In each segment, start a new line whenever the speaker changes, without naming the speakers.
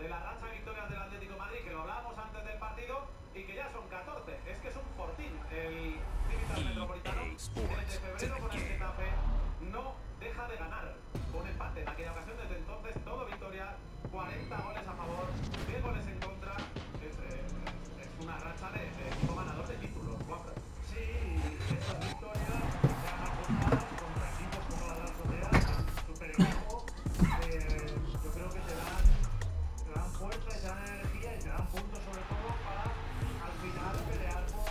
de la racha de victorias del Atlético de Madrid, que lo hablábamos antes del partido, y que ya son 14. Es que es un fortín el Cívitas Metropolitano. Desde febrero con el Getafe no deja de ganar. Un empate en aquella ocasión, desde entonces todo victoria, 40 goles a favor, 10 goles en contra. Es una racha de equipo ganador de títulos, Juanfran.
Sí, estas victorias se han apuntado contra equipos como la Real Sociedad, super equipo. Yo creo que te dan fuerza y te dan energía y te dan puntos sobre todo para al final pelear por...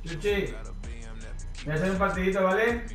Chuchi, voy a hacer un partidito, ¿vale?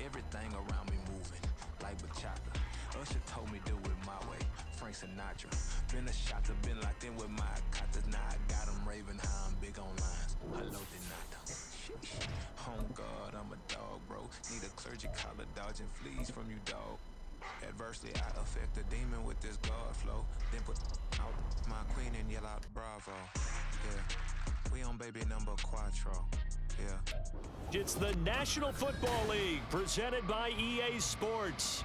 Everything around me moving like bachata. Usher told me do it my way. Frank Sinatra. Been a shot, been locked in with my cotters. Now I got them raving how I'm big on lines. Hello, Denata. Home guard, I'm a dog, bro. Need a clergy collar, dodging fleas from you, dog. Adversely, I affect the demon with this guard flow. Then put out my queen and yell out bravo. Yeah, we on baby number quattro. Yeah.
It's the National Football League presented by EA Sports.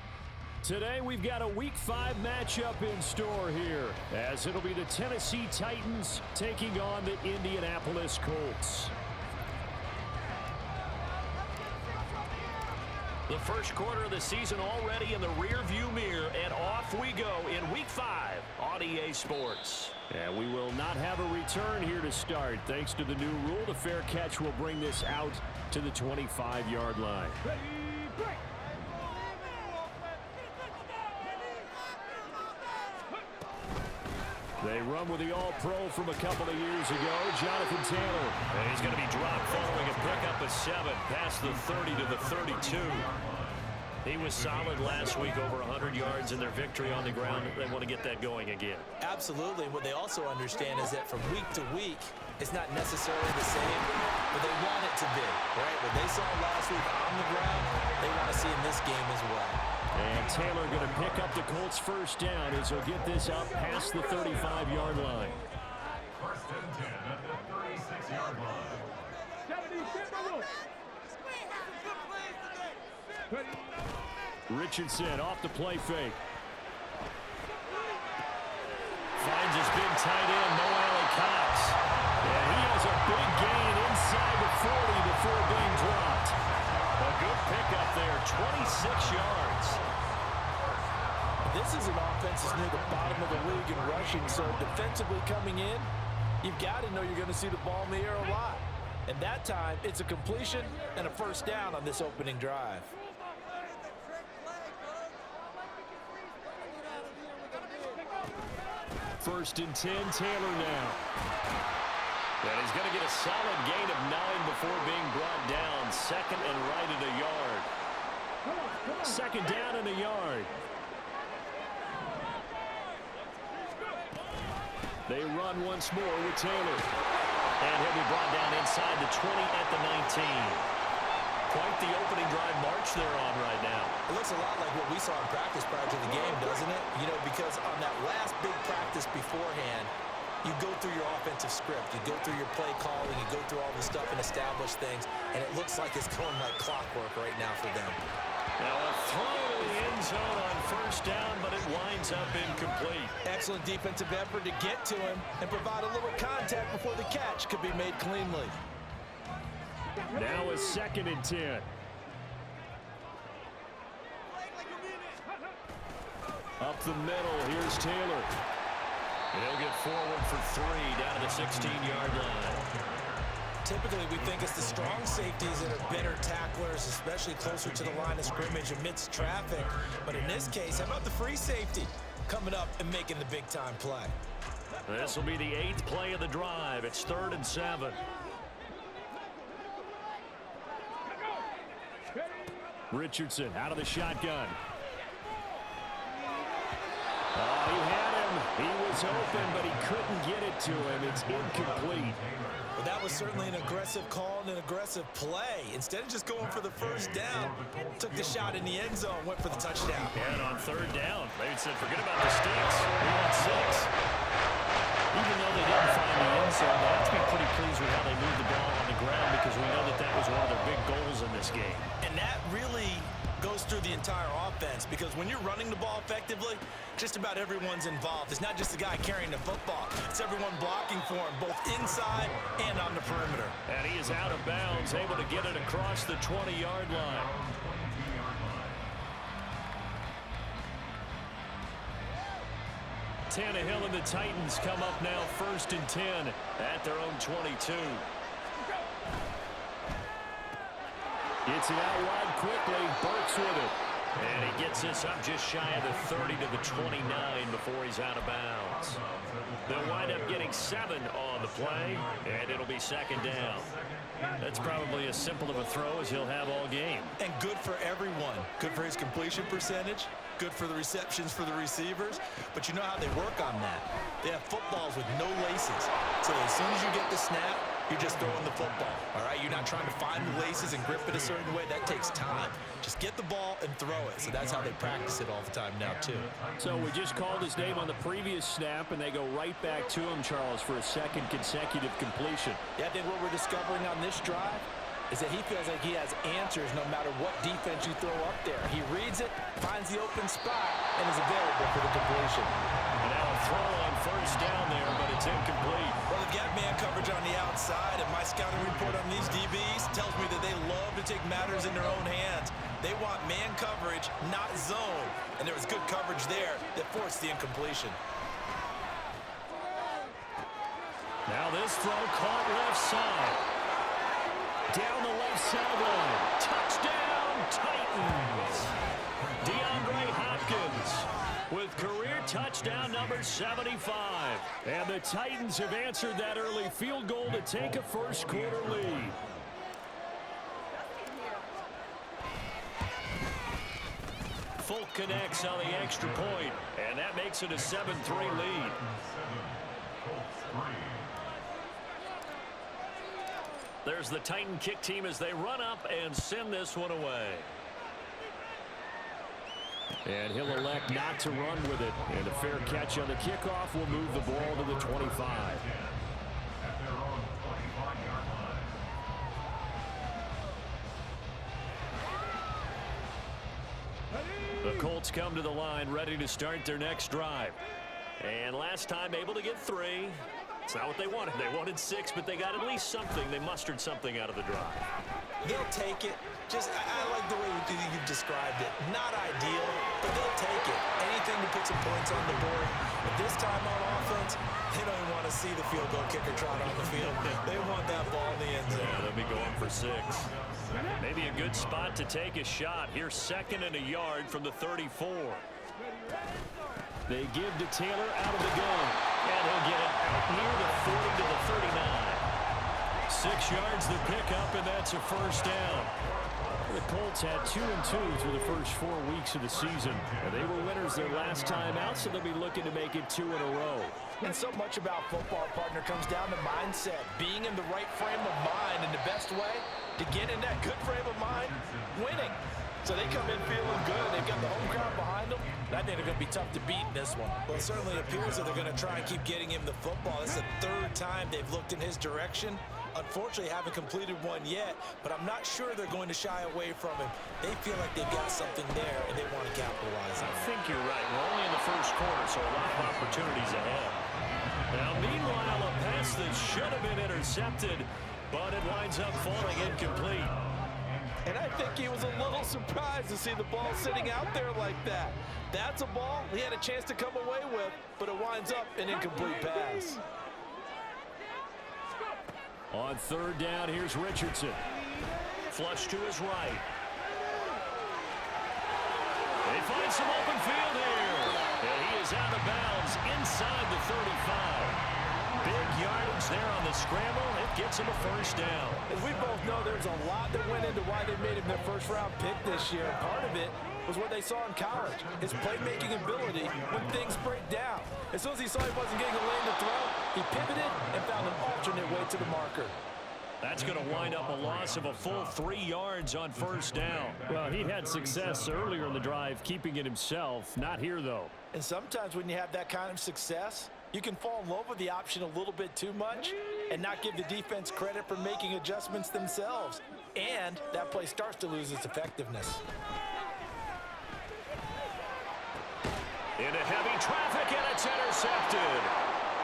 Today we've got a Week 5 matchup in store here, as it'll be the Tennessee Titans taking on the Indianapolis Colts. The first quarter of the season already in the rear-view mirror, and off we go in Week 5 on EA Sports. And we will not have a return here to start. Thanks to the new rule, the fair catch will bring this out to the 25-yard line. They run with the All-Pro from a couple of years ago, Jonathan Taylor. And he's going to be dropped following a pickup of 7, past the 30 to the 32. He was solid last week, over 100 yards in their victory on the ground. They want to get that going again.
Absolutely. What they also understand is that from week to week, it's not necessarily the same, but they want it to be, right? What they saw last week on the ground, they want to see in this game as well.
And Taylor going to pick up the Colts' first down as he'll get this out past the 35-yard line.
First and 10 at the 36-yard line.
Richardson off the play fake. Finds his big tight end, Mo Alley-Cox. And he has a big gain inside the 40 before being dropped. A good pickup there, 26 yards.
This is an offense that's near the bottom of the league in rushing, so defensively coming in, you've got to know you're going to see the ball in the air a lot. And that time, it's a completion and a first down on this opening drive.
First and 10, Taylor now. And he's going to get a solid gain of 9 before being brought down. Second and right at a yard. Second down and a yard. They run once more with Taylor. And he'll be brought down inside the 20 at the 19. Quite the opening drive march they're on right now.
It looks a lot like what we saw in practice prior to the game, doesn't it? You know, because on that last big practice beforehand, you go through your offensive script, you go through your play calling, you go through all the stuff and establish things, and it looks like it's going like clockwork right now for them.
Now a throw to the end zone on first down, but it winds up incomplete.
Excellent defensive effort to get to him and provide a little contact before the catch could be made cleanly.
Now a second and 10. Up the middle, here's Taylor. He'll get forward for 3 down to the 16-yard line.
Typically, we think it's the strong safeties that are better tacklers, especially closer to the line of scrimmage amidst traffic. But in this case, how about the free safety coming up and making the big-time play?
This will be the 8th play of the drive. It's 3rd and 7. Richardson out of the shotgun. Oh, he had him. He was open, but he couldn't get it to him. It's incomplete.
Well, that was certainly an aggressive call and an aggressive play. Instead of just going for the first down, took the shot in the end zone, went for the touchdown.
And on 3rd down, they said, forget about the sticks. We want 6. Even though they didn't find the end zone, they have to be pretty pleased with how they moved the ball on the ground because we know that that was one of their big goals in this game.
And that really goes through the entire offense because when you're running the ball effectively, just about everyone's involved. It's not just the guy carrying the football. It's everyone blocking for him, both inside and on the perimeter.
And he is out of bounds, able to get it across the 20-yard line. Tannehill and the Titans come up now 1st and 10 at their own 22. Gets it out wide quickly. Burks with it. And he gets this up just shy of the 30 to the 29 before he's out of bounds. They'll wind up getting 7 on the play, and it'll be 2nd down. That's probably as simple of a throw as he'll have all game.
And good for everyone. Good for his completion percentage. Good for the receptions for the receivers. But you know how they work on that. They have footballs with no laces. So as soon as you get the snap, you're just throwing the football, all right? You're not trying to find the laces and grip it a certain way. That takes time. Just get the ball and throw it. So that's how they practice it all the time now, too.
So we just called his name on the previous snap, and they go right back to him, Charles, for a 2nd consecutive completion.
Yeah, I think what we're discovering on this drive is that he feels like he has answers no matter what defense you throw up there. He reads it, finds the open spot, and is available for the completion.
And now a throw on 1st down there, but it's incomplete.
Well, they've got man coverage on the outside, and my scouting report on these DBs tells me that they love to take matters in their own hands. They want man coverage, not zone. And there was good coverage there that forced the incompletion.
Now this throw caught left side. Down the left sideline. Touchdown, Titans. DeAndre Hopkins with career touchdown number 75. And the Titans have answered that early field goal to take a first-quarter lead. Folk connects on the extra point, and that makes it a 7-3 lead. There's the Titan kick team as they run up and send this one away. And he'll elect not to run with it. And a fair catch on the kickoff will move the ball to the 25. The Colts come to the line ready to start their next drive. And last time able to get 3. It's not what they wanted. They wanted 6, but they got at least something. They mustered something out of the drive.
They'll take it. I like the way you've described it. Not ideal, but they'll take it. Anything to put some points on the board. But this time on offense, they don't even want to see the field goal kicker trot on the field. They want that ball in the end zone.
Yeah, they'll be going for 6. Maybe a good spot to take a shot. Here's 2nd and a yard from the 34. They give to Taylor out of the gun. And he'll get it out near the 40 to the 39. 6 yards the pickup, and that's a first down. The Colts had 2-2 through the first 4 weeks of the season. And they were winners their last time out, so they'll be looking to make it 2 in a row.
And so much about football, partner, comes down to mindset. Being in the right frame of mind, and the best way to get in that good frame of mind, winning. So they come in feeling good. They've got the home crowd behind them. I think they're going to be tough to beat in this one. Well, it certainly appears that they're going to try and keep getting him the football. This is the 3rd time they've looked in his direction. Unfortunately, haven't completed one yet, but I'm not sure they're going to shy away from him. They feel like they've got something there, and they want to capitalize on it.
I think you're right. We're only in the first quarter, so a lot of opportunities ahead. Now, meanwhile, a pass that should have been intercepted, but it winds up falling incomplete.
And I think he was a little surprised to see the ball sitting out there like that. That's a ball he had a chance to come away with, but it winds up an incomplete pass.
On third down, here's Richardson. Flush to his right. They find some open field here. And he is out of bounds inside the 35. Big yardage there on the scramble. It gets him a first down.
As we both know, there's a lot that went into why they made him their first-round pick this year. Part of it was what they saw in college, his playmaking ability when things break down. As soon as he saw he wasn't getting a lane to throw, he pivoted and found an alternate way to the marker.
That's going to wind up a loss of a full 3 yards on first down. Well, he had success earlier in the drive keeping it himself. Not here, though.
And sometimes when you have that kind of success, you can fall in love with the option a little bit too much and not give the defense credit for making adjustments themselves. And that play starts to lose its effectiveness.
Into heavy traffic, and it's intercepted.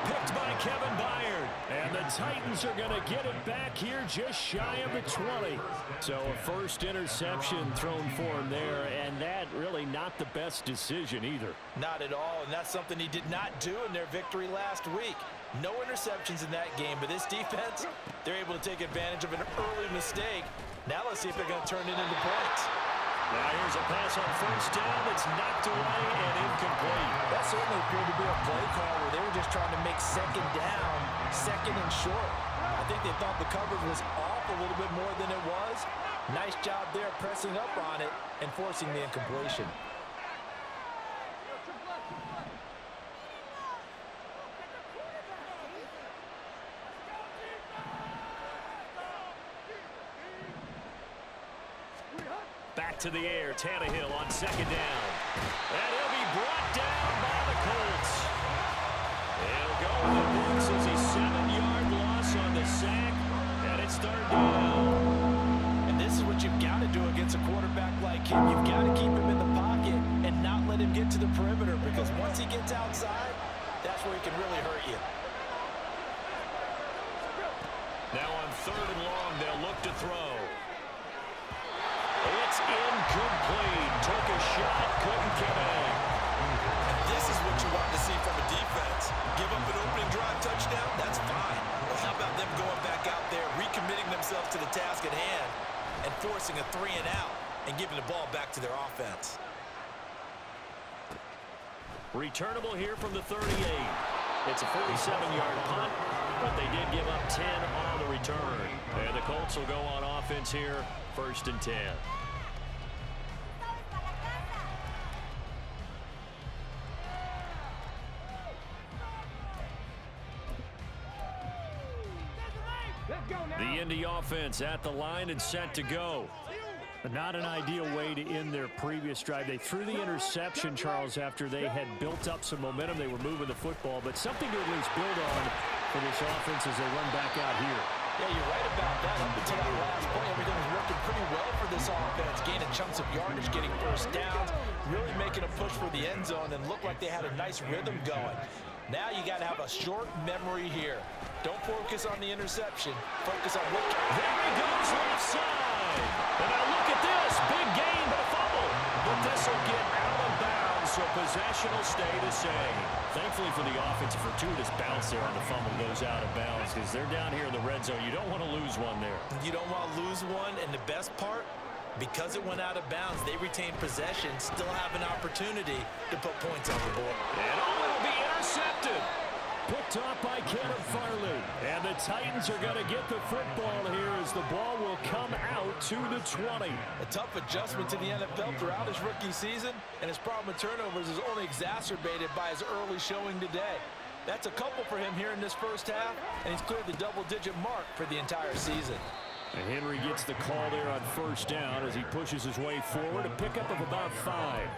Picked by Kevin Byard. And the Titans are going to get it back here just shy of the 20. So a first interception thrown for him there, and that really not the best decision either.
Not at all, and that's something he did not do in their victory last week. No interceptions in that game, but this defense, they're able to take advantage of an early mistake. Now let's see if they're going to turn it into points.
Now here's a pass on first down that's knocked away and incomplete.
That certainly appeared to be a play call where they were just trying to make second down, second and short. I think they thought the coverage was off a little bit more than it was. Nice job there pressing up on it and forcing the incompletion.
Back to the air, Tannehill on second down. And he'll be brought down by the Colts. He'll go in the boots as a 7-yard loss on the sack, and it's third down.
And this is what you've got to do against a quarterback like him. You've got to keep him in the pocket and not let him get to the perimeter, because once he gets outside, that's where he can really hurt you.
Now on third and long, they'll look to throw. It's incomplete. Took a shot, couldn't get in.
This is what you want to see from a defense. Give up an opening drive touchdown, that's fine. Well, how about them going back out there, recommitting themselves to the task at hand, and forcing a 3 and out, and giving the ball back to their offense.
Returnable here from the 38. It's a 47-yard punt, but they did give up 10 on the return. And the Colts will go on offense here, 1st and 10. The Indy offense at the line and set to go. Not an ideal way to end their previous drive. They threw the interception, Charles, after they had built up some momentum. They were moving the football, but something to at least build on for this offense as they run back out here.
Yeah, you're right about that. Up until that last play, everything was working pretty well for this offense. Gaining chunks of yardage, getting first downs, really making a push for the end zone, and looked like they had a nice rhythm going. Now you got to have a short memory here. Don't focus on the interception. Focus on what...
There he goes left side. And now look at this. Big gain, but a fumble. But this will get out of bounds, so possession will stay the same. Thankfully for the offense, a fortuitous bounce there on the fumble goes out of bounds because they're down here in the red zone. You don't want to lose one there.
You don't want to lose one, and the best part, because it went out of bounds, they retain possession, still have an opportunity to put points on the board.
And will be intercepted. Picked off by Caleb Farley. And the Titans are going to get the football here as the ball will come out to the 20.
A tough adjustment to the NFL throughout his rookie season, and his problem with turnovers is only exacerbated by his early showing today. That's a couple for him here in this first half, and he's cleared the double-digit mark for the entire season.
And Henry gets the call there on first down as he pushes his way forward, a pickup of about 5.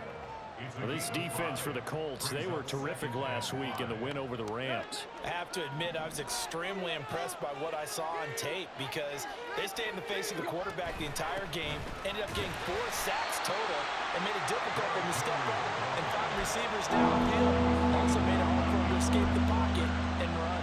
Well, this defense for the Colts, they were terrific last week in the win over the Rams.
I have to admit, I was extremely impressed by what I saw on tape because they stayed in the face of the quarterback the entire game, ended up getting 4 sacks total, and made it difficult for him to step up and find receivers downfield. Also made it hard for him to escape the pocket and run.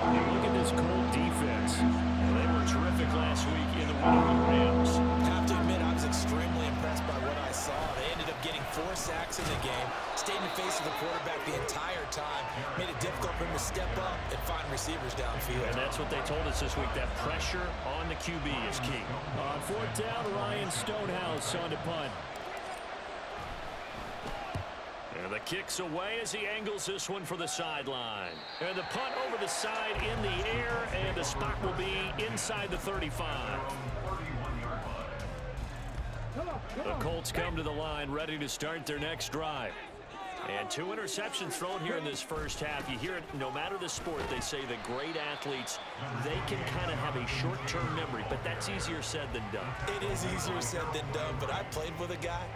You look at this Colt defense. They were terrific last week in the win over the Rams.
I have to admit, I was extremely impressed by what I saw. They ended up getting 4 sacks in the game, stayed in the face of the quarterback the entire time, made it difficult for him to step up and find receivers downfield.
And that's what they told us this week, that pressure on the QB is key. On 4th down, Ryan Stonehouse on to punt. And the kick's away as he angles this one for the sideline. And the punt over the side in the air, and the spot will be inside the 35. The Colts come to the line, ready to start their next drive. And 2 interceptions thrown here in this first half. You hear it, no matter the sport, they say the great athletes, they can kind of have a short-term memory, but that's easier said than done.
It is easier said than done, but I played with a guy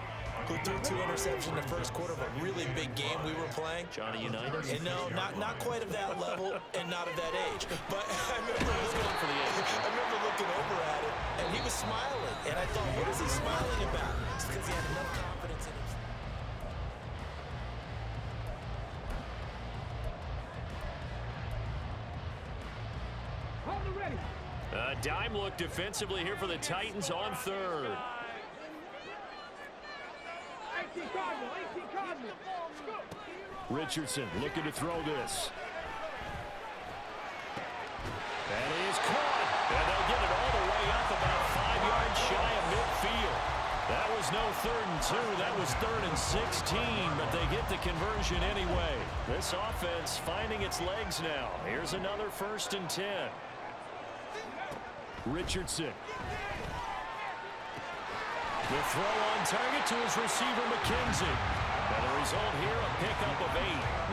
who threw 2 interceptions in the first quarter of a really big game we were playing.
Johnny Unitas?
And no, not quite of that level and not of that age. But I remember looking over at him, and he was smiling. And I thought, what is he smiling about? It's because he had enough confidence in himself.
A dime look defensively here for the Titans on 3rd. Richardson looking to throw this. And he is caught. And they'll get it all the way up about 5 yards shy of midfield. That was no 3rd and 2. That was 3rd and 16. But they get the conversion anyway. This offense finding its legs now. Here's another 1st and 10. Richardson. The throw on target to his receiver, McKenzie. And the result here, a pickup of 8.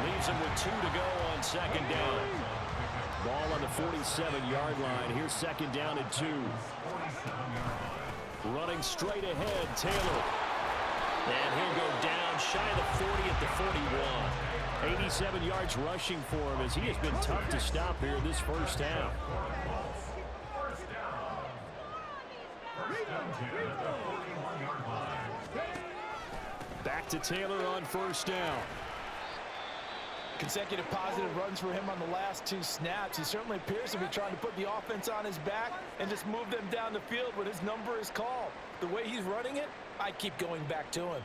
Leaves him with 2 to go on 2nd down. Ball on the 47-yard line. Here's 2nd down and 2. Running straight ahead, Taylor. And he'll go down shy of the 40 at the 41. 87 yards rushing for him as he has been tough to stop here this first half. Back to Taylor on 1st down.
Consecutive positive runs for him on the last 2 snaps. He certainly appears to be trying to put the offense on his back and just move them down the field when his number is called. The way he's running it, I keep going back to him.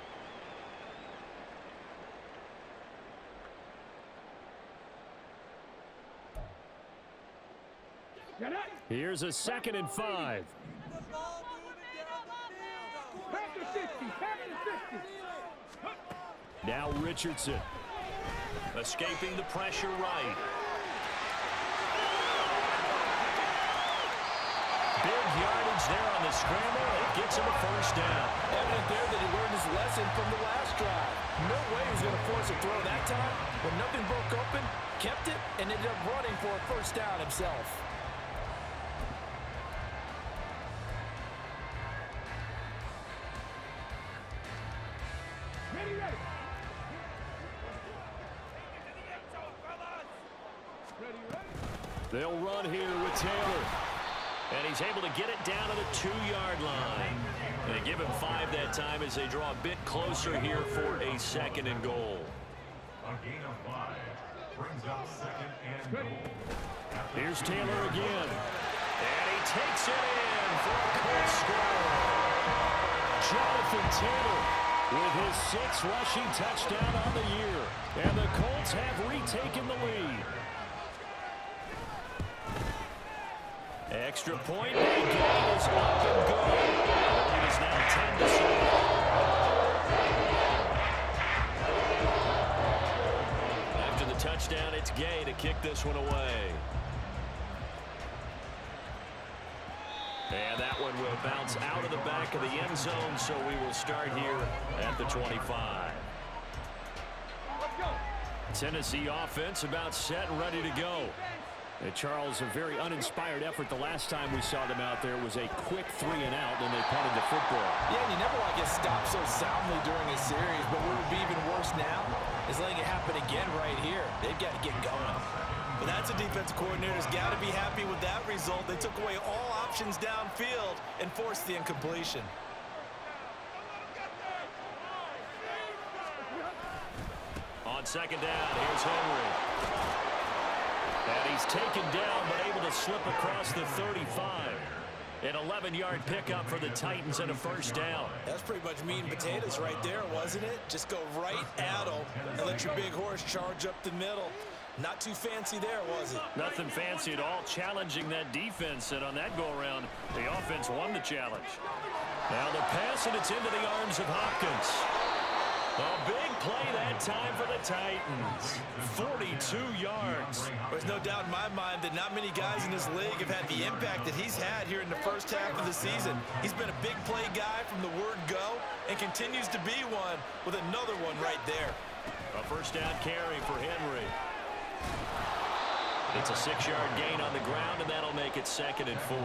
Here's a 2nd and 5. Now Richardson. Escaping the pressure right. Big yardage there on the scramble. It gets him a 1st down.
Evident there that he learned his lesson from the last drive. No way he was going to force a throw that time. When nothing broke open, kept it, and ended up running for a 1st down himself.
They'll run here with Taylor. And he's able to get it down to the 2-yard line. And they give him 5 that time as they draw a bit closer here for a 2nd and goal.
A gain of 5 brings up 2nd and goal.
Here's Taylor again. And he takes it in for a quick score. Jonathan Taylor with his 6th rushing touchdown on the year. And the Colts have retaken the lead. Extra point, and game is up and good. The lead is now 10-7. After the touchdown, it's Gay to kick this one away. And that one will bounce out of the back of the end zone, so we will start here at the 25. Tennessee offense about set and ready to go. And Charles, a very uninspired effort. The last time we saw them out there was a quick 3-and-out, and they punted the football.
Yeah, and you never want to get stopped so soundly during a series, but what would be even worse now is letting it happen again right here. They've got to get going. But that's a defensive coordinator's got to be happy with that result. They took away all options downfield and forced the incompletion.
On 2nd down, here's Henry. And he's taken down, but able to slip across the 35. An 11-yard pickup for the Titans and a first down.
That's pretty much meat and potatoes right there, wasn't it? Just go right at them and let your big horse charge up the middle. Not too fancy there, was it?
Nothing fancy at all, challenging that defense. And on that go-around, the offense won the challenge. Now the pass, and it's into the arms of Hopkins. A big play that time for the Titans. 42 yards.
There's no doubt in my mind that not many guys in this league have had the impact that he's had here in the first half of the season. He's been a big play guy from the word go and continues to be one with another one right there.
A first down carry for Henry. It's a 6-yard gain on the ground, and that'll make it 2nd and 4.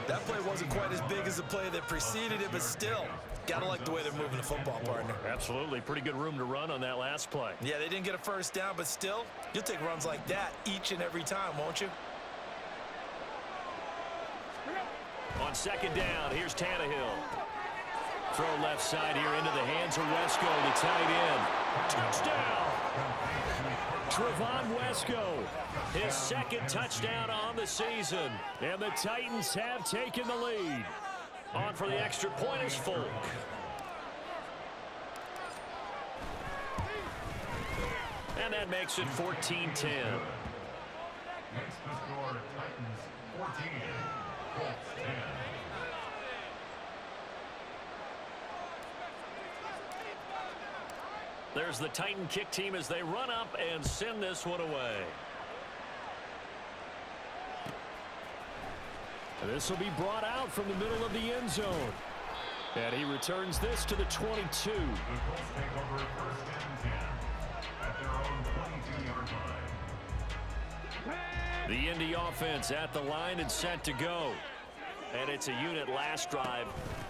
That play wasn't quite as big as the play that preceded it, but still, gotta like the way they're moving the football, partner.
Absolutely. Pretty good room to run on that last play.
Yeah, they didn't get a first down, but still, you'll take runs like that each and every time, won't you?
On 2nd down, here's Tannehill. Throw left side here into the hands of Wesco, the tight end. Touchdown! Trevon Wesco, his 2nd touchdown on the season. And the Titans have taken the lead. On for the extra point is Folk. And that makes it 14-10.
Next to score, Titans 14, Colts 10.
There's the Titan kick team as they run up and send this one away. This will be brought out from the middle of the end zone. And he returns this to the 22.
The Colts take over 1st and 10 at their own 22-yard line.
The Indy offense at the line and set to go. And it's a unit last drive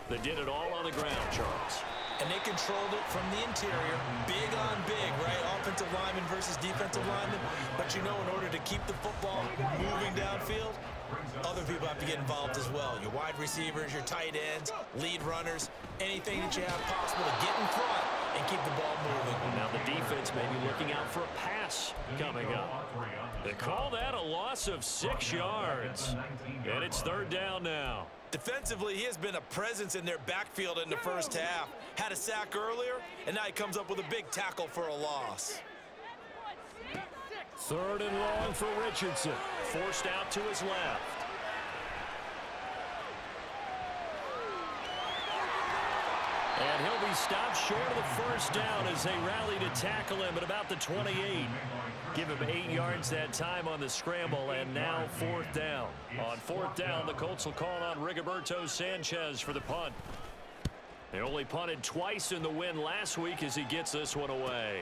that did it all on the ground, Charles.
And they controlled it from the interior, big on big, right? Offensive lineman versus defensive lineman. But you know, in order to keep the football moving downfield, other people have to get involved as well. Your wide receivers, your tight ends, lead runners, anything that you have possible to get in front and keep the ball moving.
Now the defense may be looking out for a pass coming up. They call that a loss of 6 yards. And it's 3rd down now.
Defensively, he has been a presence in their backfield in the first half. Had a sack earlier, and now he comes up with a big tackle for a loss.
3rd and long for Richardson. Forced out to his left. And he'll be stopped short of the first down as they rally to tackle him at about the 28. Give him 8 yards that time on the scramble, and now 4th down. On 4th down, the Colts will call on Rigoberto Sanchez for the punt. They only punted twice in the win last week as he gets this one away.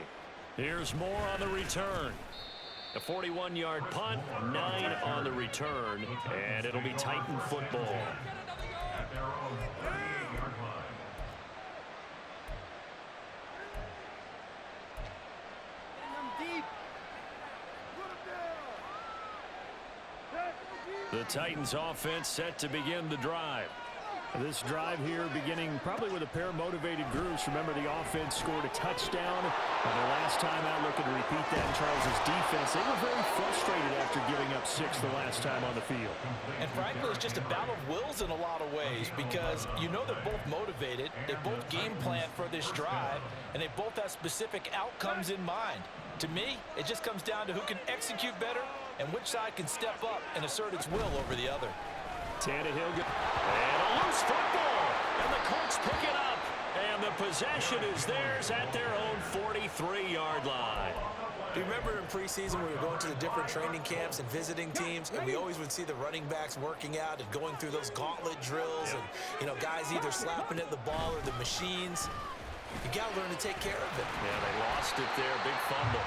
Here's more on the return. A 41-yard punt, 9 on the return, and it'll be Titan football.
At their own 38-yard line.
The Titans offense set to begin the drive. This drive here beginning probably with a pair of motivated groups. Remember, the offense scored a touchdown. And the last time out, looking to repeat that in Charles's defense. They were very frustrated after giving up 6 the last time on the field.
And frankly, it's just a battle of wills in a lot of ways because you know they're both motivated. They both game plan for this drive, and they both have specific outcomes in mind. To me, it just comes down to who can execute better and which side can step up and assert its will over the other.
Tannehill, and a loose football, and the Colts pick it up, and the possession is theirs at their own 43-yard line.
Do you remember in preseason we were going to the different training camps and visiting teams, and we always would see the running backs working out and going through those gauntlet drills, and you know, guys either slapping at the ball or the machines. You got to learn to take care of it.
Yeah, they lost it there, big fumble.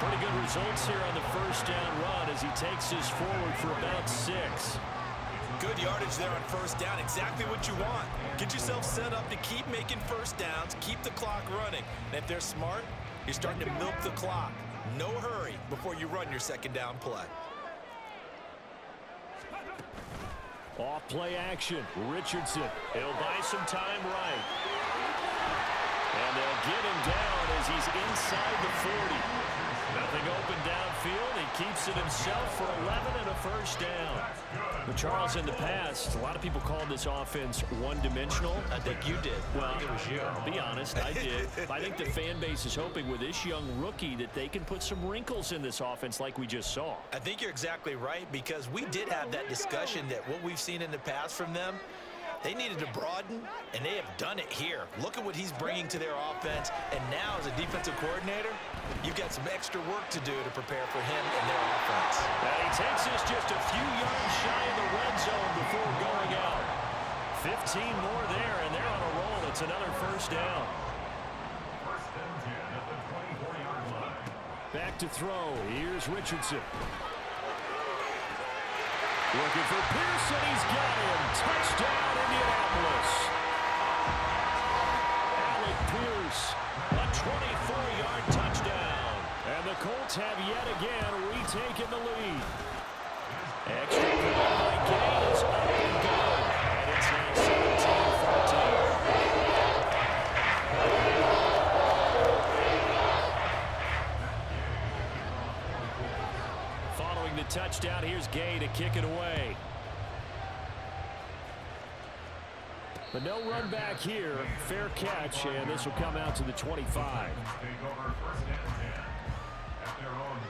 Pretty good results here on the first down run as he takes this forward for about 6.
Good yardage there on first down, exactly what you want. Get yourself set up to keep making first downs, keep the clock running. And if they're smart, you're starting to milk the clock. No hurry before you run your second down play.
Off play action, Richardson. He'll buy some time right. And they'll get him down as he's inside the 40. Nothing open downfield. He keeps it himself for 11 and a first down. But Charles, in the past, a lot of people called this offense one-dimensional.
I think you did.
Well,
I think it was you.
I'll be honest, I did. I think the fan base is hoping with this young rookie that they can put some wrinkles in this offense like we just saw.
I think you're exactly right, because we did have that discussion that what we've seen in the past from them, they needed to broaden, and they have done it here. Look at what he's bringing to their offense, and now as a defensive coordinator, you've got some extra work to do to prepare for him and their offense.
And he takes us just a few yards shy of the red zone before going out. 15 more there, and they're on a roll. It's another first down.
First and 10 at the 24-yard line.
Back to throw. Here's Richardson. Looking for Pearson. He's got him. Touchdown, Indianapolis. Alec Pierce, a 24-yard touchdown. And the Colts have yet again retaken the lead. Extra point by Gay is up and good. And it's now 17-14. Following the touchdown, here's Gay to kick it away. But no run back here. Fair catch, and this will come out to the 25.
Take over first and 10 at their own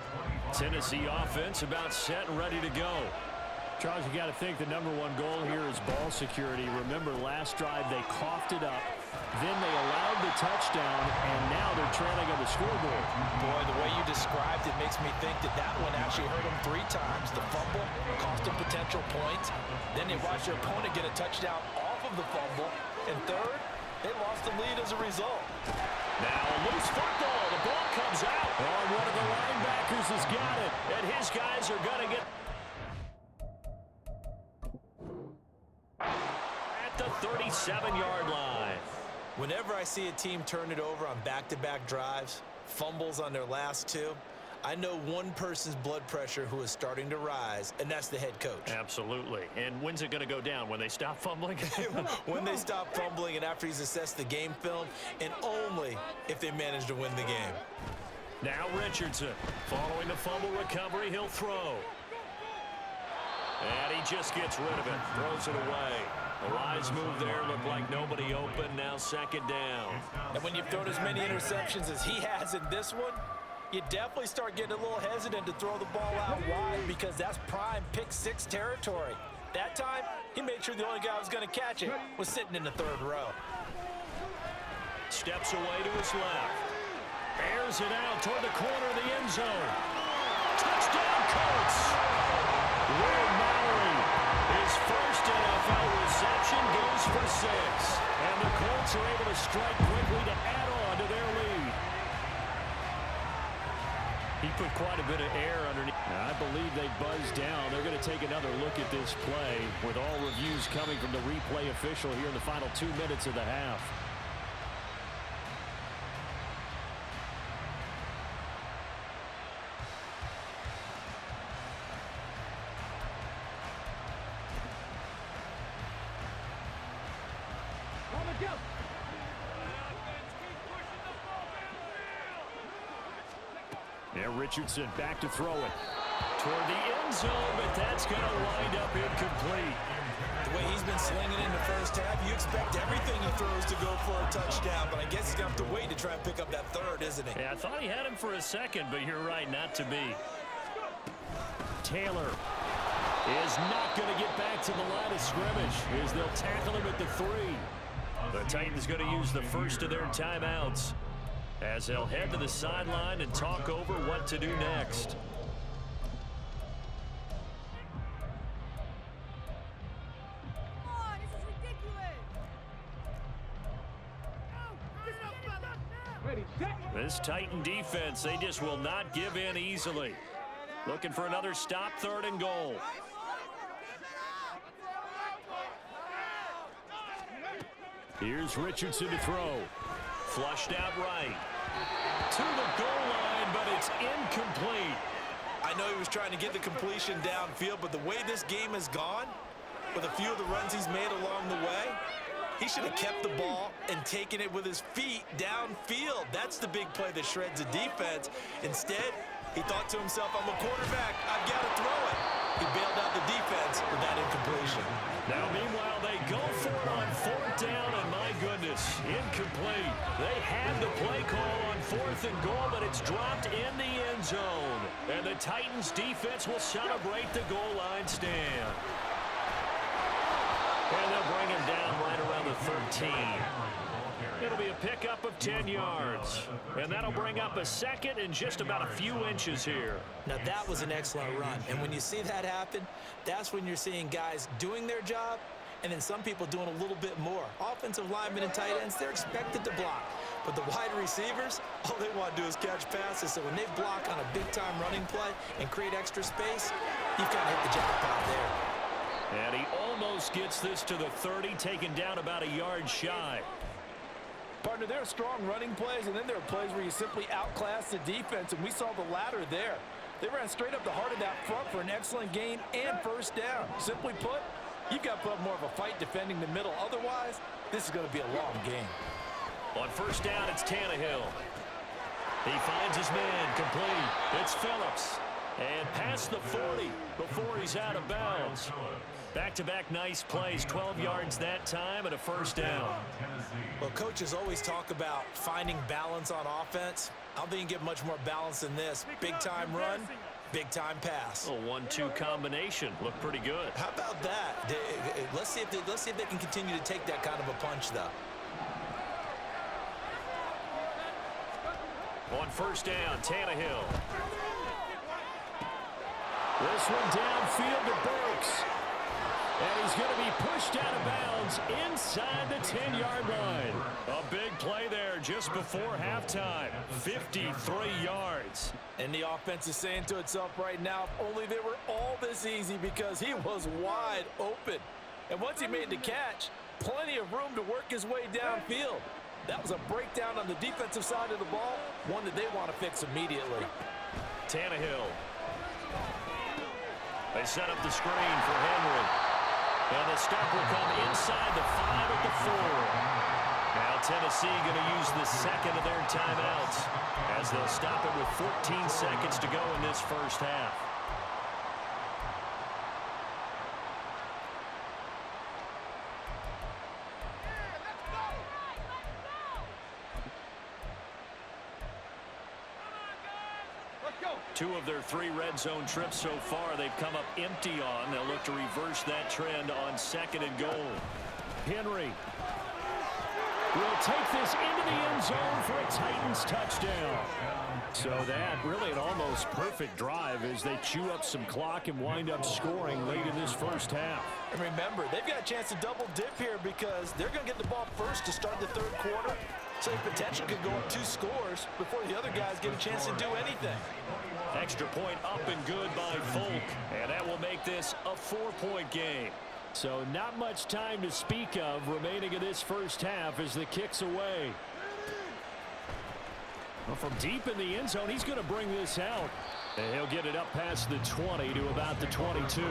25.
Tennessee offense about set and ready to go. Charles, you got to think the #1 goal here is ball security. Remember, last drive they coughed it up. Then they allowed the touchdown, and now they're trailing on the scoreboard.
Boy, the way you described it makes me think that that one actually hurt them 3 times. The fumble cost them potential points. Then they watched their opponent get a touchdown off of the fumble. And third, they lost the lead as a result.
Now a loose football. The ball comes out. Oh, one of the linebackers has got it. And his guys are going to get at the 37-yard line.
Whenever I see a team turn it over on back-to-back drives, fumbles on their last 2, I know one person's blood pressure who is starting to rise, and that's the head coach.
Absolutely. And when's it going to go down? When they stop fumbling?
When they stop fumbling and after he's assessed the game film, and only if they manage to win the game.
Now Richardson. Following the fumble recovery, he'll throw. And he just gets rid of it. Throws it away. The wise move there. Looked like nobody open. Now second down.
And when you've thrown as many interceptions as he has in this one, you definitely start getting a little hesitant to throw the ball out wide, because that's prime pick-6 territory. That time, he made sure the only guy who was going to catch it was sitting in the 3rd row.
Steps away to his left. Airs it out toward the corner of the end zone. Touchdown, Colts! Will Mallory, his first NFL reception, goes for 6. And the Colts are able to strike quickly to add on to their lead. He put quite a bit of air underneath. I believe they buzzed down. They're going to take another look at this play, with all reviews coming from the replay official here in the final 2 minutes of the half. Yeah, Richardson back to throw it toward the end zone, but that's going to wind up incomplete.
The way he's been slinging in the first half, you expect everything he throws to go for a touchdown, but I guess he's going to have to wait to try and pick up that 3rd, isn't he?
Yeah, I thought he had him for a second, but you're right, not to be. Taylor is not going to get back to the line of scrimmage as they'll tackle him at the 3. The Titans going to use the first of their timeouts as they'll head to the sideline and talk over what to do next. This Titan defense, they just will not give in easily. Looking for another stop, 3rd and goal. Here's Richardson to throw. Flushed out right. To the goal line, but it's incomplete.
I know he was trying to get the completion downfield, but the way this game has gone, with a few of the runs he's made along the way, He should have kept the ball and taken it with his feet downfield. That's the big play that shreds the defense. Instead, he thought to himself, I'm a quarterback, I've got to throw it. He bailed out the defense with that incompletion.
Now, meanwhile, they go for it on 4th down, and my goodness, incomplete. They had the play call on 4th and goal, but it's dropped in the end zone. And the Titans defense will celebrate the goal line stand. And they'll bring him down right around the 13. It'll be a pickup of 10 yards. And that'll bring up a second and just about a few inches here.
Now, that was an excellent run. And when you see that happen, that's when you're seeing guys doing their job and then some people doing a little bit more. Offensive linemen and tight ends, they're expected to block. But the wide receivers, all they want to do is catch passes. So when they block on a big-time running play and create extra space, you've got to hit the jackpot there.
And he almost gets this to the 30, taken down about a yard shy.
Partner, there are strong running plays, and then there are plays where you simply outclass the defense, and we saw the latter there. They ran straight up the heart of that front for an excellent gain and first down. Simply put, you've got to put up more of a fight defending the middle. Otherwise, this is going to be a long game.
On first down, it's Tannehill. He finds his man, complete. It's Phillips. And past the 40 before he's out of bounds. Back-to-back nice plays, 12 yards that time and a first down.
Well, coaches always talk about finding balance on offense. I don't think you can get much more balance than this. Big-time run, big-time pass.
A 1-2 combination. Looked pretty good.
How about that? Let's see if they can continue to take that kind of a punch, though.
On first down, Tannehill. This one downfield to Burks. And he's going to be pushed out of bounds inside the 10-yard line. A big play there just before halftime. 53 yards.
And the offense is saying to itself right now, if only they were all this easy, because he was wide open. And once he made the catch, plenty of room to work his way downfield. That was a breakdown on the defensive side of the ball, one that they want to fix immediately.
Tannehill. They set up the screen for Henry. And the stop will come inside the 5 at the 4. Now Tennessee going to use the second of their timeouts as they'll stop it with 14 seconds to go in this first half. Two of their 3 red zone trips so far they've come up empty on. They'll look to reverse that trend on second and goal. Henry will take this into the end zone for a Titans touchdown. So that really an almost perfect drive as they chew up some clock and wind up scoring late in this first half.
And remember, they've got a chance to double dip here because they're going to get the ball first to start the third quarter. So they potentially could go up 2 scores before the other guys get a chance to do anything.
Extra point up and good by Folk. And that will make this a 4-point game. So not much time to speak of remaining in this first half as the kick's away. Well, from deep in the end zone, he's going to bring this out. And he'll get it up past the 20 to about the 22.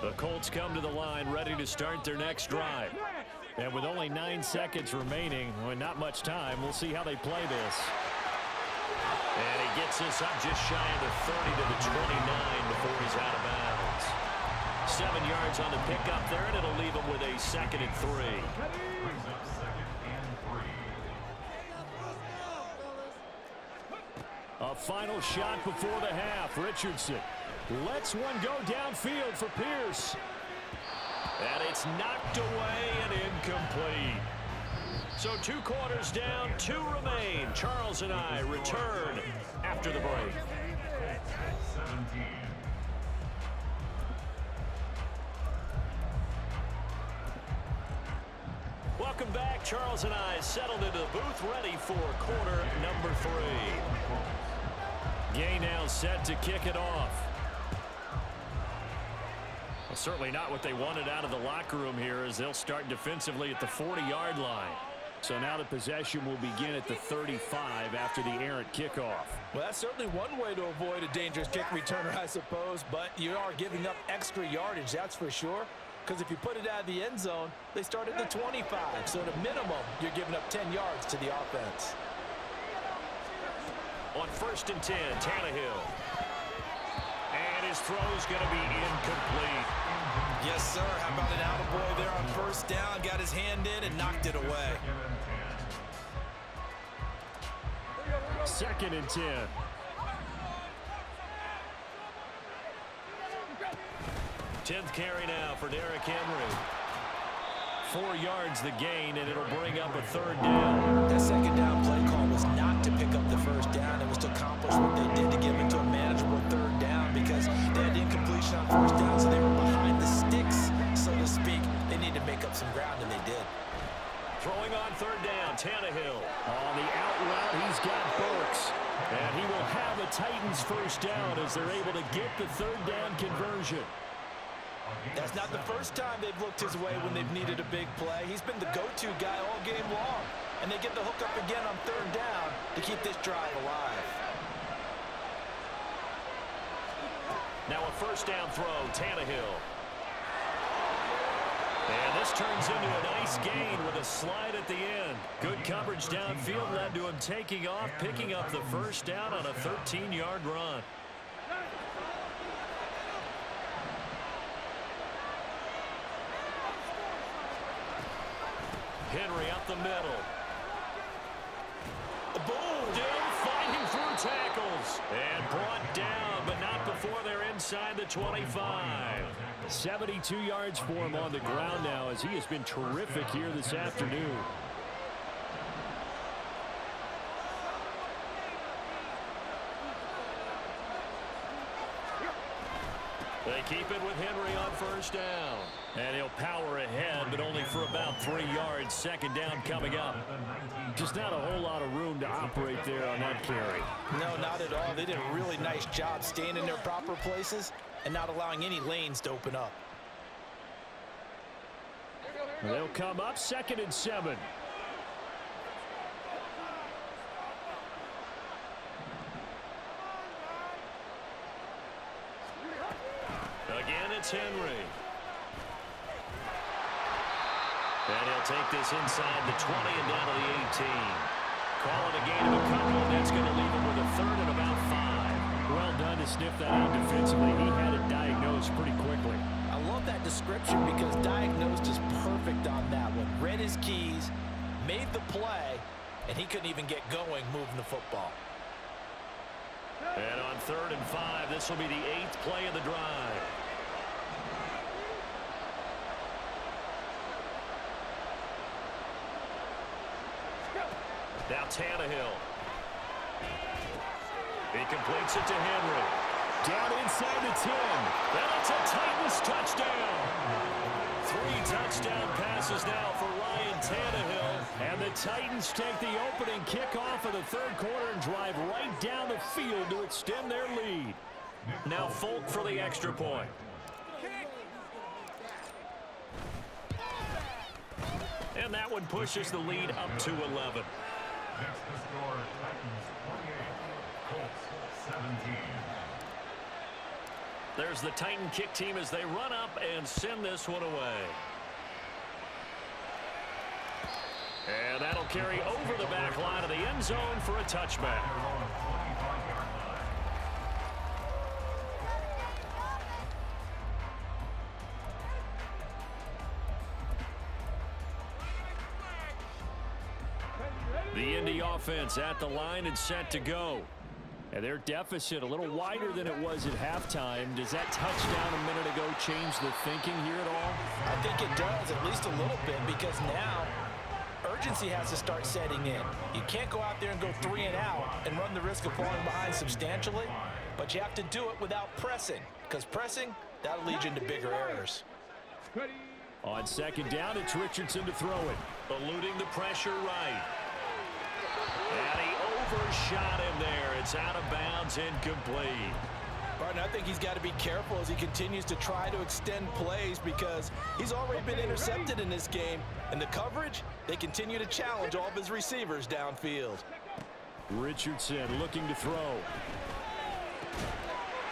The Colts come to the line ready to start their next drive. And with only 9 seconds remaining, well, not much time, we'll see how they play this. And he gets this up just shy of the 30 to the 29 before he's out of bounds. 7 yards on the pickup there, and it'll leave him with a 2nd and 3. A final shot before the half. Richardson lets one go downfield for Pierce. And it's knocked away and incomplete. So 2 quarters down, 2 remain. Charles and I return after the break. Welcome back. Charles and I settled into the booth ready for quarter number 3. Gay now set to kick it off. Certainly not what they wanted out of the locker room here, as they'll start defensively at the 40-yard line. So now the possession will begin at the 35 after the errant kickoff.
Well, that's certainly one way to avoid a dangerous kick returner, I suppose, but you are giving up extra yardage, that's for sure. Because if you put it out of the end zone, they start at the 25. So at a minimum, you're giving up 10 yards to the offense.
On 1st and 10, Tannehill. And his throw's going to be incomplete.
Yes, sir. How about an attaboy there on 1st down? Got his hand in and knocked it away.
2nd and 10. Tenth carry now for Derrick Henry. 4 yards the gain, and it'll bring up a 3rd down.
That 2nd down play call was not to pick up the 1st down. It was to accomplish what they did to get into a manageable 3rd down, because they had incompletion on 1st down, so they were behind the sticks, so to speak. They needed to make up some ground, and they did.
Throwing on 3rd down, Tannehill. On the out route, he's got Burks. And he will have a Titans 1st down as they're able to get the 3rd down conversion.
That's not the first time they've looked his way when they've needed a big play. He's been the go-to guy all game long. And they get the hook up again on 3rd down to keep this drive alive.
Now a 1st down throw, Tannehill. And this turns into a nice gain with a slide at the end. Good coverage downfield led to him taking off, picking up the 1st down on a 13-yard run. Henry up the middle. Boom! Still fighting through tackles. And brought down, but not before they're inside the 25. 72 yards for him on the ground now, as he has been terrific here this afternoon. They keep it with Henry on 1st down. And he'll power ahead, but only for about 3 yards. 2nd down coming up. Just not a whole lot of room to operate there on that carry.
No, not at all. They did a really nice job staying in their proper places and not allowing any lanes to open up.
They'll come up 2nd and 7. Again, it's Henry. And he'll take this inside the 20 and down to the 18. Call it a gain of a couple, and that's going to leave him with a 3rd and about 5. Well done to sniff that out defensively. He had it diagnosed pretty quickly.
I love that description because diagnosed is perfect on that one. Read his keys, made the play, and he couldn't even get going moving the football.
And on 3rd and 5, this will be the 8th play of the drive. Now Tannehill. He completes it to Henry. Down inside the 10. And it's a Titans touchdown. 3 touchdown passes now for Ryan Tannehill. And the Titans take the opening kickoff of the 3rd quarter and drive right down the field to extend their lead. Now Folk for the extra point. And that one pushes the lead up to 11.
Next to score, Titans 28, Colts 17.
There's the Titan kick team as they run up and send this one away. And that'll carry over the back line of the end zone for a touchback. The Indy offense at the line and set to go. And their deficit a little wider than it was at halftime. Does that touchdown a minute ago change the thinking here at all?
I think it does, at least a little bit, because now urgency has to start setting in. You can't go out there and go 3 and out and run the risk of falling behind substantially, but you have to do it without pressing, because pressing, that'll lead you into bigger errors.
On 2nd down, it's Richardson to throw it. Eluding the pressure right. And he overshot him there. It's out of bounds, incomplete.
Barton, I think he's got to be careful as he continues to try to extend plays because he's already been intercepted in this game. And the coverage, they continue to challenge all of his receivers downfield.
Richardson looking to throw.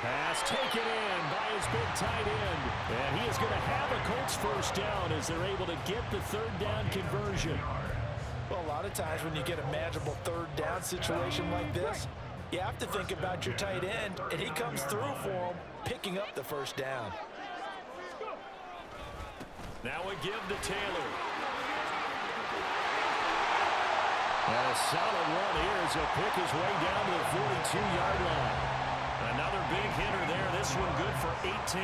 Pass taken in by his big tight end. And he is going to have a Colts first down as they're able to get the third down conversion.
Well, a lot of times when you get a manageable third down situation like this, you have to think about your tight end, and he comes through for him, picking up the first down.
Now a give to Taylor. And a solid run here as he'll pick his way down to the 42-yard line. Another big hitter there. This one good for 18.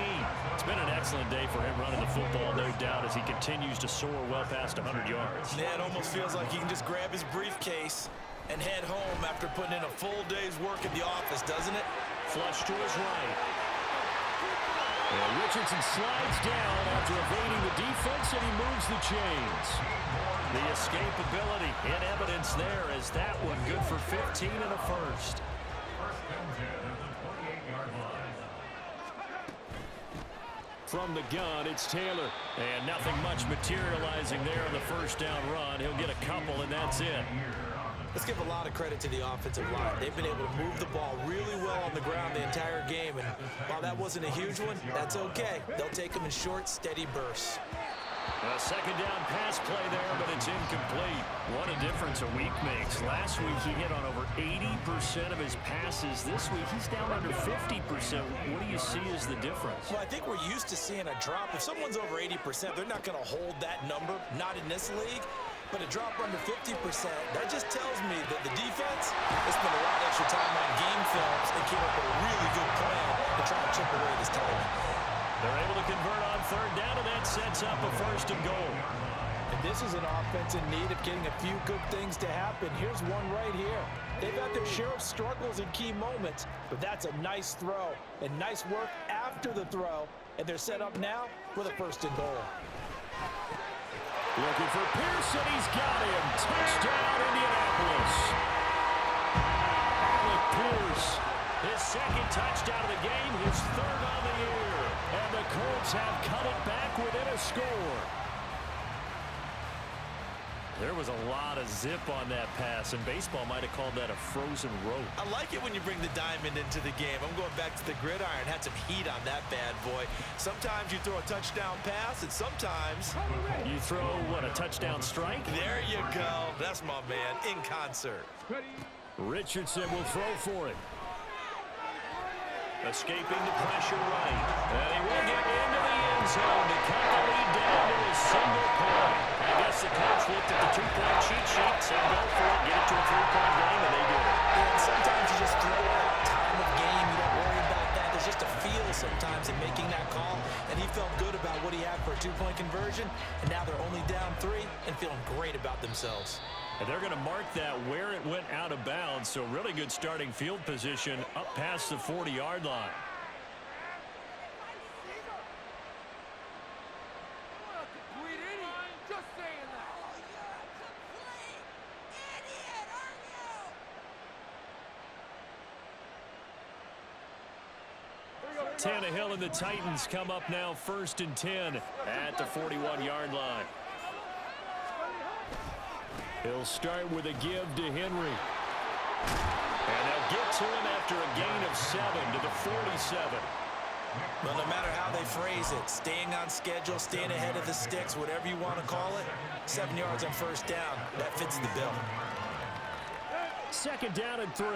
It's been an excellent day for him running the football, no doubt, as he continues to soar well past 100 yards.
Yeah, it almost feels like he can just grab his briefcase and head home after putting in a full day's work in the office, doesn't it?
Flush to his right. And Richardson slides down after evading the defense, and he moves the chains. The escapability in evidence there as that one good for 15 and a first. From the gun, it's Taylor. And nothing much materializing there on the first down run. He'll get a couple, and that's it.
Let's give a lot of credit to the offensive line. They've been able to move the ball really well on the ground the entire game. And while that wasn't a huge one, that's okay. They'll take them in short, steady bursts.
A second down pass play there, but it's incomplete. What a difference a week makes. Last week he hit on over 80% of his passes. This week he's down under 50%. What do you see as the difference?
Well, I think we're used to seeing a drop. If someone's over 80%, they're not going to hold that number, not in this league. But a drop under 50%, that just tells me that the defense has spent a lot of extra time on game films and came up with a really good plan to try to chip away this time.
They're able to convert on third down, and that sets up a first and goal.
And this is an offense in need of getting a few good things to happen. Here's one right here. They've had their share of struggles in key moments, but that's a nice throw and nice work after the throw. And they're set up now with a first and goal.
Looking for Pearson, he's got him. Touchdown, Indianapolis. Alec Pierce, his second touchdown of the game, his third on the year. And the Colts have cut it back within a score. There was a lot of zip on that pass, and baseball might have called that a frozen rope.
I like it when you bring the diamond into the game. I'm going back to the gridiron. Had some heat on that bad boy. Sometimes you throw a touchdown pass, and sometimes
you throw, what, a touchdown strike?
There you go. That's my man in concert.
Richardson will throw for it. Escaping the pressure right. And he will get into the end zone to cut the lead down to a single point. I guess the coach looked at the two-point cheat sheet, said go for it, get it to a three-point game, and they did it.
And sometimes you just throw out time of game. You don't worry about that. There's just a feel sometimes in making that call. And he felt good about what he had for a two-point conversion. And now they're only down 3 and feeling great about themselves.
And they're going to mark that where it went out of bounds. So really good starting field position up past the 40-yard line. Tannehill and the Titans come up now 1st and 10 at the 41-yard line. He'll start with a give to Henry. And they'll get to him after a gain of 7 to the 47.
Well, no matter how they phrase it, staying on schedule, staying ahead of the sticks, whatever you want to call it, 7 yards on first down, that fits the bill.
2nd down and 3.